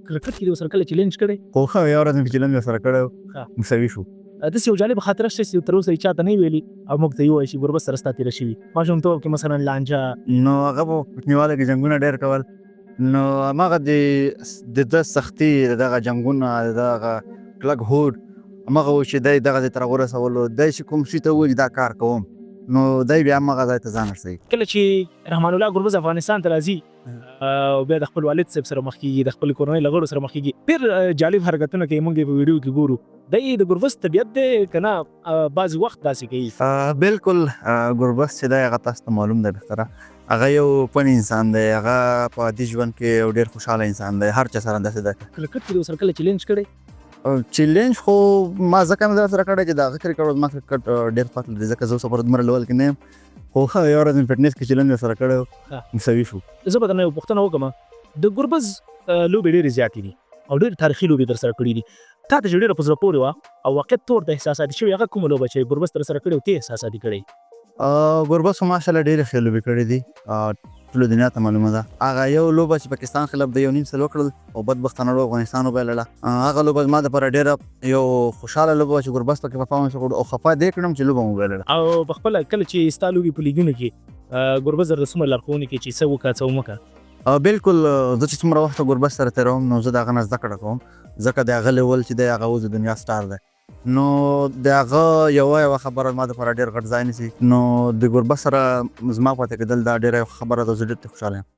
کرکټ کې د سره کله چیلنج کړي؟ خو ښه یو ورځ مې چلنج سره کړی ها. مساوي شو. داسې یو جالب خاطره شته چې تر اوسه یې چاته نه ویلي او موږ ته یې ووایي چې ګربز سره ستا تېره شوي ماشومتوب کې مثلا لانجه؟ نو هغه په کوچنیواله کې جنګونه ډېر کول نو هماغه د ده سختي د دغه جنګونه د دغه کلک هوډ هماغه و چې دی دغه ځای ته راورسولو دی چې کوم شي ته ووایي دا کار کوم نو دی بیا هماغه ځای ته ځان رسوي. کله چې رحمان الله ګربز افغانستان ته راځي او بیا د خپل والد صاحب سره مخ کېږي د خپل کورنۍ له غړو سره مخ کېږي ډېر جالب حرکتونه کوي موږ یې په ویډیو کې ګورو. دی د ګربز طبیعت دی که نه بعضې وخت داسې کوي؟ بالکل ګربز چې دی هغه تاسو ته معلوم دی بهتره هغه یو پن انسان دی هغه په عادي ژوند کې یو ډېر خوشحاله انسان دی هر چا سره داسې دی. کرکټ کې د ورسره کله چیلنج کړی؟ چیلنج خو ما ځکه مې سره کړی چې د هغه کرکټ ما کرکټ ډېر خوښ دی ځکه زه اوس په دومره لیول کې نه یم خو ښه یو ورځ مې فټنس کې چیلنج سره کړی مساوي شو. زه به درنه یو پوښتنه وکړم د ګربز لوبې ډېرې زیاتې دي او ډېر تاریخي لوبې در سره کړي دي تا ته چې ډېره په زړه پورې وه او واقعیت طور ته احساساتي شوې هغه کومه لوبه چې ګربز در سره کړې او ته یې احساساتي کړی؟ ګربز خو ماشاءالله ډېرې ښې لوبې کړې دي ټوله دنیا ته معلومه ده. هغه یو لوبه چې پاکستان خلاف د 1.5 سال وکړل او بدبختانه افغانستان وبایلله هغه لوبه زما دپاره ډېره یو خوشحاله لوبه وه چې ګربز پکې پرفارمنس وکړو او خفه دې کړم چې لوبه مو وبایلله. او په خپله کله چې ستا لوبې په لیګونو کې ګربز درته څومره لارښوونې کوي چې څه وکړه څه ومکړه؟ بالکل زه چې څومره وخت ګربز سره تېروم نو زه د هغه نه زده کړه کوم ځکه د هغه لیول چې دی هغه اوس د دنیا سټار دی نو د هغه یوه خبره ما دپاره ډېر غټ ځای نیسي نو د ګربز سره زما پاتې کېدل دا ډېره خبره ده زه ډېر خوشحاله یم.